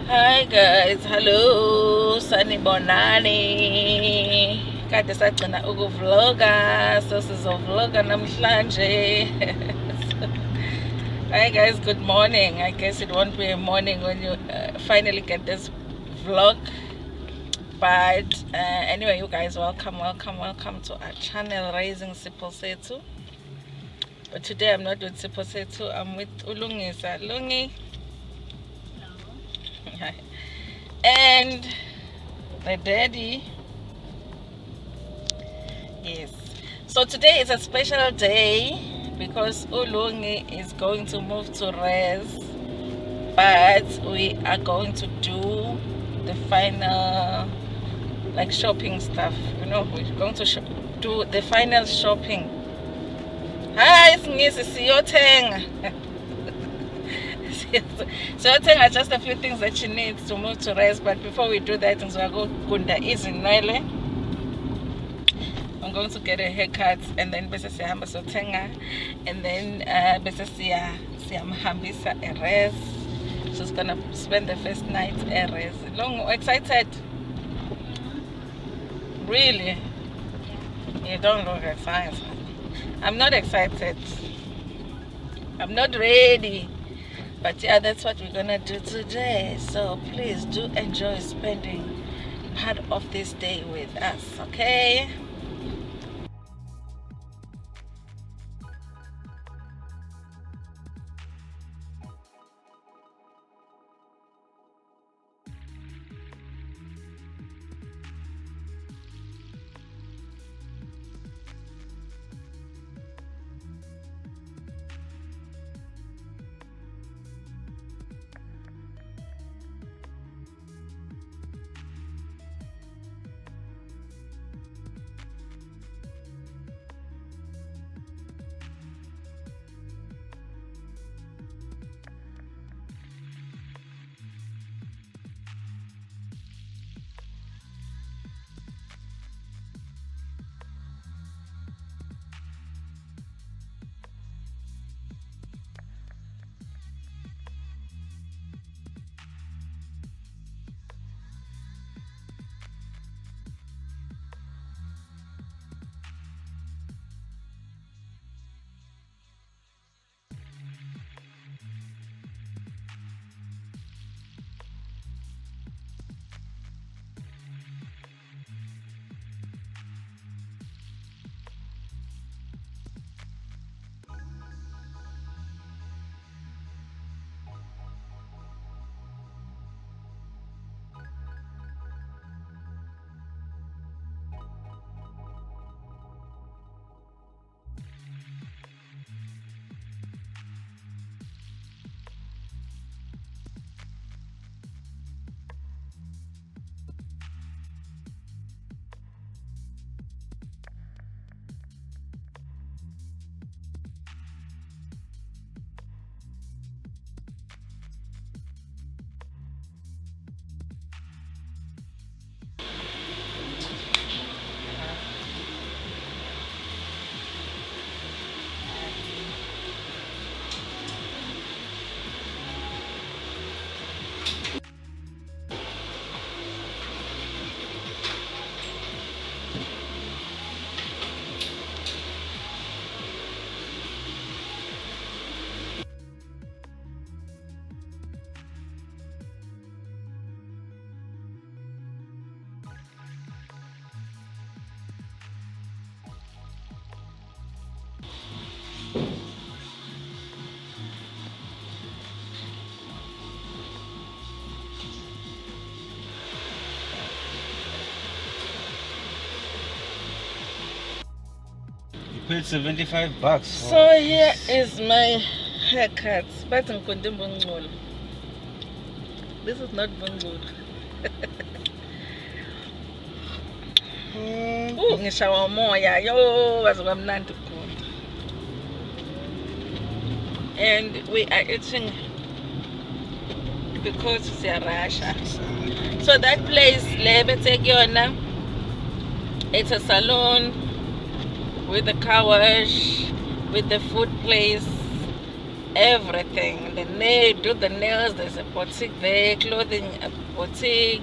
Hi guys, hello, sanibonani. Kade sagcina ukuvloga, so sizovloga namhlanje. Hi guys, good morning. I guess it won't be a morning when you finally get this vlog. But anyway, you guys, welcome to our channel, Raising Sipho Sethu. But today I'm not with Sipho Sethu, I'm with Ulungisa. Lungi. And the daddy. Yes. So today is a special day because Ulungi is going to move to Res, but we are going to do the final like shopping stuff. We're going to do the final shopping. Hi, Singisi, siyothenga. Siyothenga just a few things that she needs to move to Res, but before we do that, ngizwa Gunda izinwele. I'm going to get a haircut and then bese siyahamba siyothenga and then bese siyamhambisa eRes. She's gonna spend the first night eRes. Long excited? Really? You don't look excited. I'm not excited. I'm not ready. But yeah, that's what we're gonna do today. So please do enjoy spending part of this day with us, okay? Paid $75. So here is my haircut. But this is not Bungul. Ngishawa umoya yo wazikamnandi khona. And we are eating because siyarasha. So that place le take yona, it's a salon with the car wash, with the food place, everything. The nail, do the nails. There's a boutique there, clothing a boutique,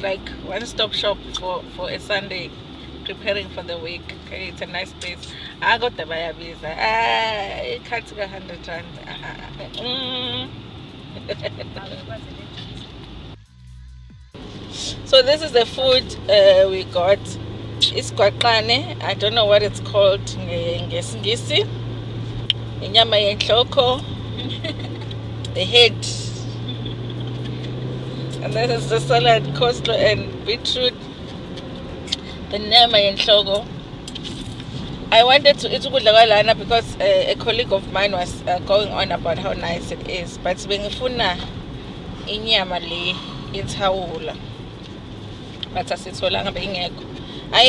like one-stop shop for a Sunday, preparing for the week. Okay, it's a nice place. I got the buyer visa. It can't go 100 rand. So this is the food we got. It's kwaqane. I don't know what it's called ngesingisi. Inyama yenhloko, the head, and then there's the salad, coleslaw and beetroot. The nyama yenhloko. I wanted to eat ukudla kwalana because a colleague of mine was going on about how nice it is, but bengifuna inyama le ithawula, but asitholanga bengekho.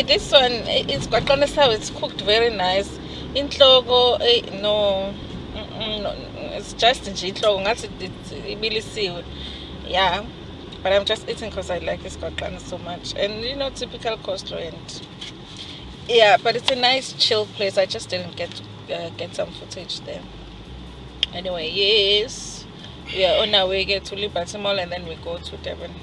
This one it's kwaqane sao, it's cooked very nice. Inhloko no, it's just nje inhloko ngathi ibilisiwe. Yeah, but I'm just eating because I like this kwaqane so much, and you know, typical coleslaw. And yeah, but it's a nice chill place. I just didn't get to get some footage there. Anyway, yes, we are on our way to Liberty Mall, and then we go to Devon.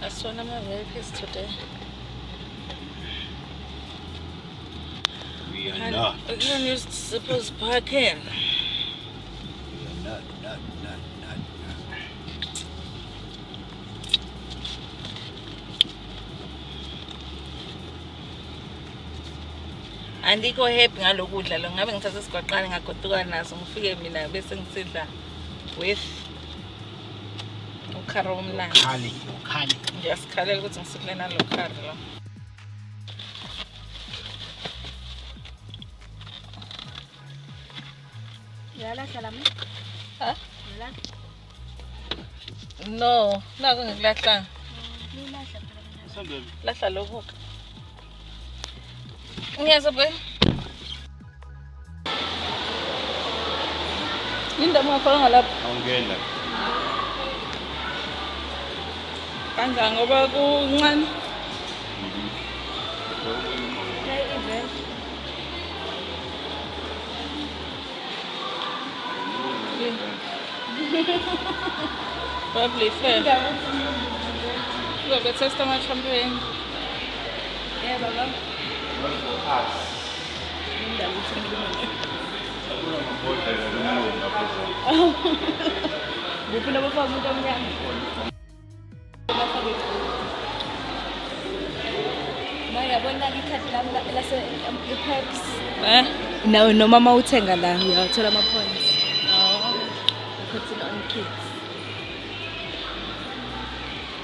I saw my vehicles today. We are not. I can't use Zippers parking. We are not. Andikho happy ngalokudla lo, ngabe ngithatha isigoqane ngagoduka naso ngifike mina bese ngisidla with ukhari omnandi. Ukhali. Ngiyasikhalela ukuthi ngisidle nalo khari lo. Huh? No, nako ngikulahlanga. Lahla lokhu. Ngiyaza boy. Linda mafaka ngalapha. Awungena. Kanjani ngoba kuncane? Probably fair. Go get test my champagne. Yeah, Baba. Bufuna bafaka umuntu omnyama. Mayabona ikhadi lami lase-perks. No, noma mawuthenga la uyawathola ama-points. Put it on kids.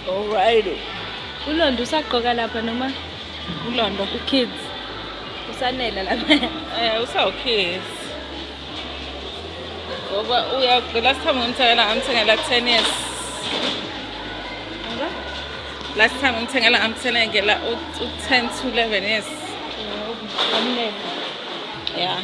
Alright. Ulondo usagqoka lapha noma? Ulondo kids. Usanela lapha. Usawu kids. Ngoba last time ngimthengela 10 years. Last time ngimthengela ngela 10 to 11 years. Yeah.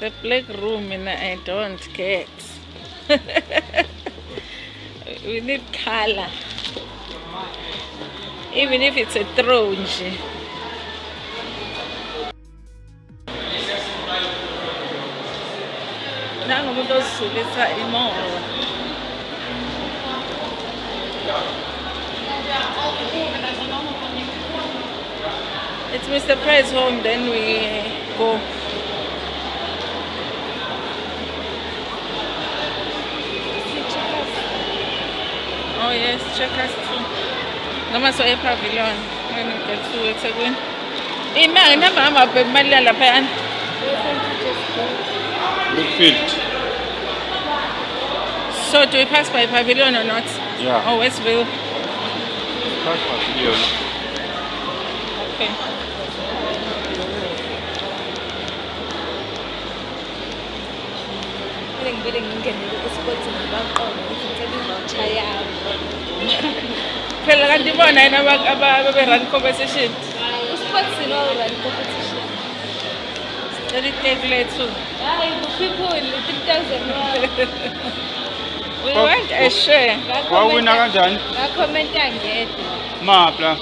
The black room I don't get. We need color. Even if it's a throne. Nangu umuntu ozulisa imoro. It's Mr. Price home, then we go. Oh yes, checkers too. Noma so pavilion when we get to eThekwini. Imali namba imali lapha. Brookfield. So do we pass by pavilion or not? Yeah. Oh, Westville. Pass pavilion. Okay. Phela kanti bona yena abe-run competition. Sports in all run competition. Let it take lethu. The people in 3,000. We want a share. Wawina kanjani? Comment angedwa. Mapla.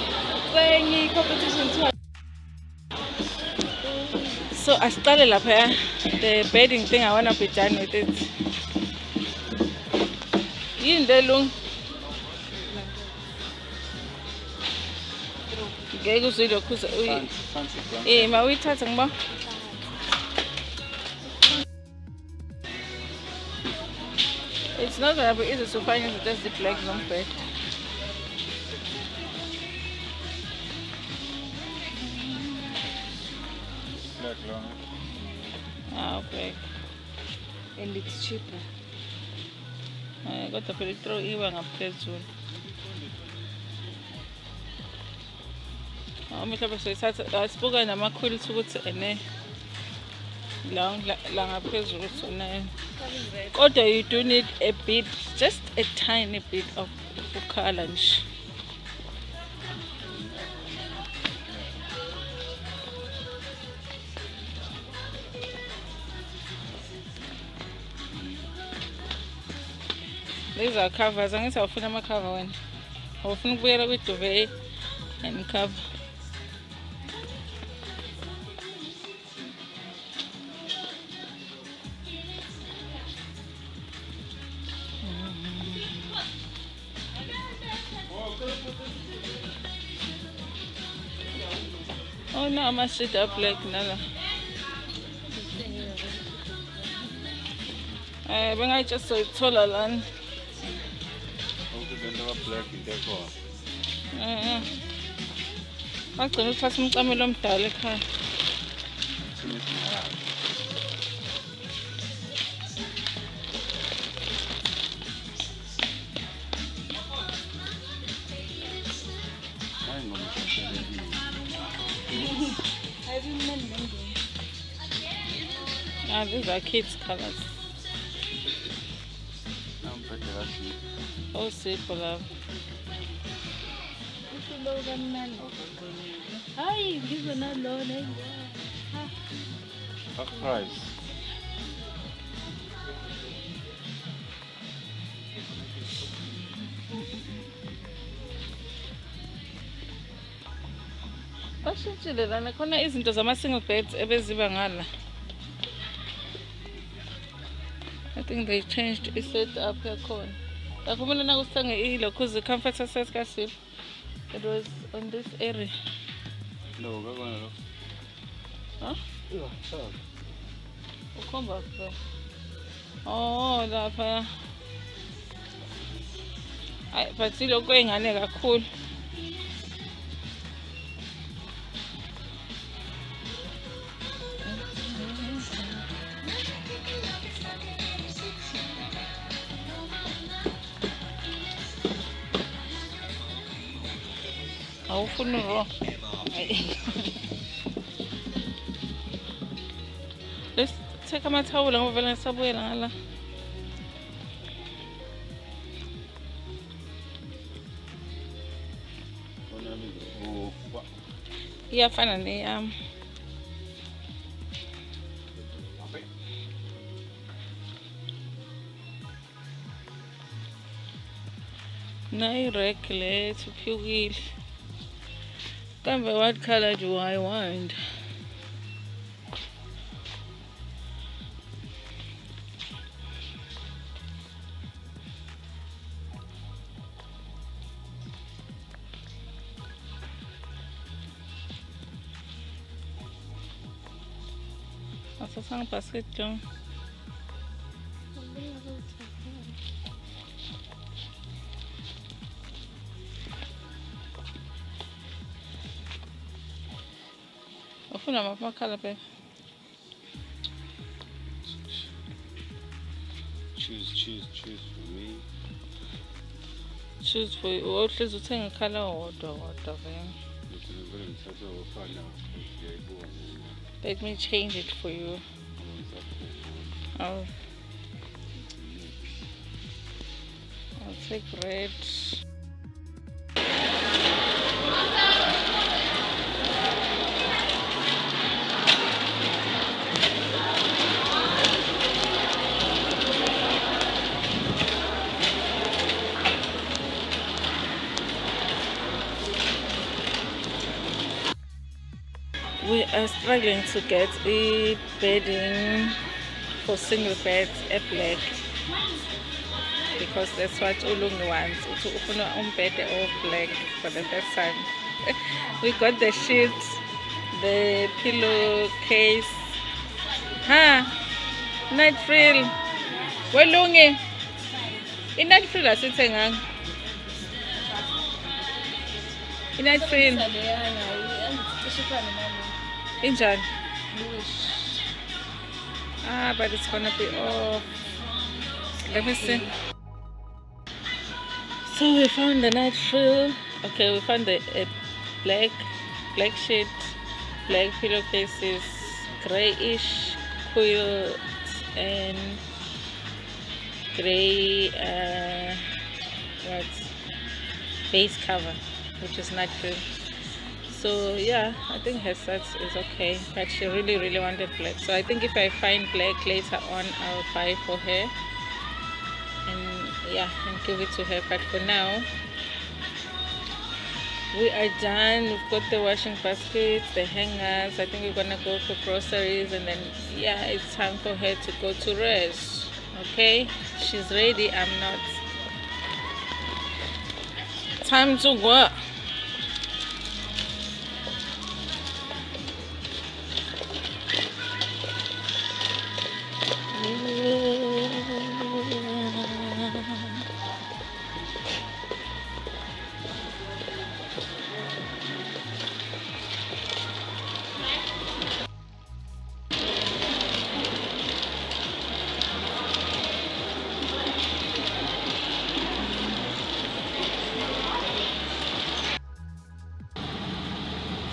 Kwenye competition too. So I started lapha. The bedding thing, I wanna be done with it. Yini delung? Ngeke uzilokhuza mawuyithathe ngiba. It's not gonna be easy to find just the black long bed. Black long. Black. And it's cheaper. Kodwa phela throw iwa ngaphezulu. Mhlawumbe soyithatha sibuka nama-quilts ukuthi la ngaphezulu kuthi kodwa you do need a bit, just a tiny bit of color nje. These are covers. Angithi awufuna ama-cover wena. Awufuna ukubuyela kwi-duvet and cover. Oh no, ama-sheet are black nala. Bengayijust soyithola lana. Black in there for. Agcina uthatha umcamelo omdala ekhaya. These are kids' colors. Oh, simple love. Hi, these are not low. What price? Bashintshile lana khona izinto zama-single beds ebeziba ngala. I think they changed the setup yakhona. Akumele nakusithenga ilokhuzi comforter set kaSipho. It was on this area. No, we're going to. Huh? Yeah, sure. Ukhomba kuphi? Oh, lapha. Hayi, but ilokhu engane kakhulu. Awufuni ro. Let's take amathawula ngoba vele ngisabuyela ngala. Iyafana neyami. Nayi-rack le thuphukile. Kambe what color do I want? Asasang basket dyan. Ufuna maphi amakhala babe? Choose for me. Choose for you. Uhlezi uthenga ikhala owodwa vele. Let me change it for you. I'll take red. We are struggling to get a bedding for single beds at black because that's what Ulungi wants. Ufuna umbhede all black for the first time. We got the sheets, the pillowcase. Night frill. Welungi. I-night frill asithenganga. I-night frill. Injani? But it's gonna be off. Let me see. So we found the night frill. Okay, we found the black sheet, black pillowcases, grayish quilts, and gray base cover, which is night frill. So yeah, I think her set is okay, but she really wanted black. So I think if I find black later on, I'll buy for her and give it to her. But for now, we are done. We've got the washing baskets, the hangers. I think we're gonna go for groceries, and then it's time for her to go to rest. Okay, she's ready. I'm not. Time to go.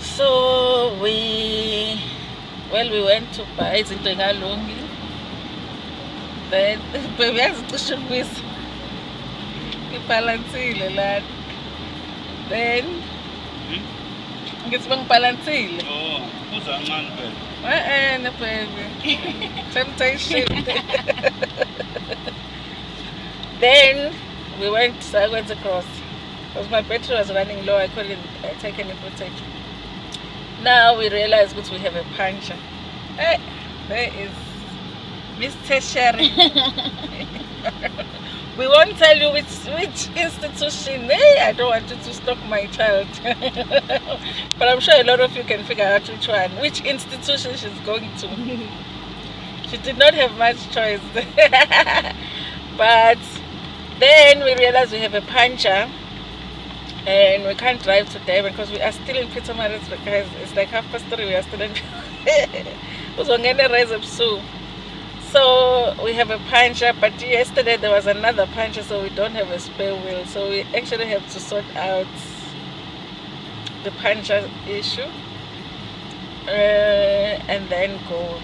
So we went to buy izinto ekalungi. Then bebeyazicisha ukwisa ngibhalansile lana. Then ngithi bengibhalansile. Oh, uzancane phela. Baby. Temptation. Then we went across because my battery was running low. I couldn't take any footage. Now we realize that we have a puncture. There is Mr. Sherry. We won't tell you which institution. Hey, I don't want you to stalk my child. But I'm sure a lot of you can figure out which one. Which institution she's going to. She did not have much choice. But then we realized we have a puncher. And we can't drive today because we are still in Pietermaritzburg, guys. It's like 3:30. We are still in So we have a puncher, but yesterday there was another puncher, so we don't have a spare wheel. So we actually have to sort out the puncher issue and then go.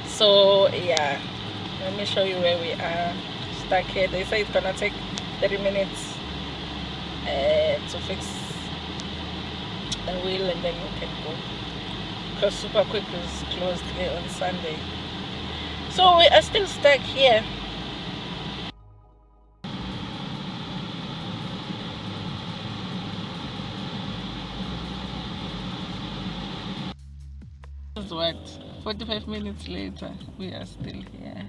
So yeah, let me show you where we are stuck here. They say it's gonna take 30 minutes to fix the wheel and then you can go, because Super Quick is closed here on Sunday. So we are still stuck here. This is what, 45 minutes later we are still here.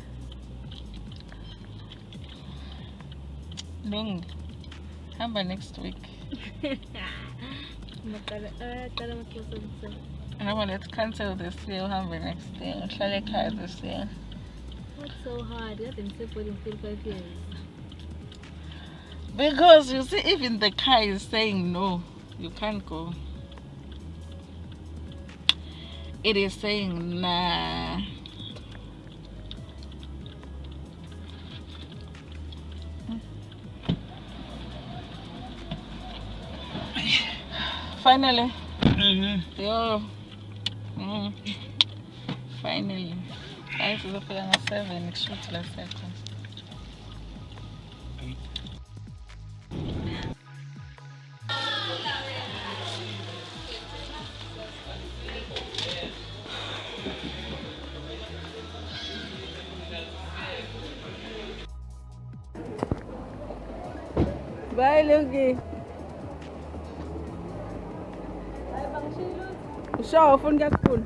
Long. How about next week? How about let's cancel this year? How about next year? Shall I car this year? What's so hard? You haven't said for 5 years. Because you see, even the car is saying no, you can't go. It is saying nah. Finally. Yo. Finally. Guys, it's a 7. Shoot last second. Bye, Lugi. Bye, Bang Shilus. Show, phone got full.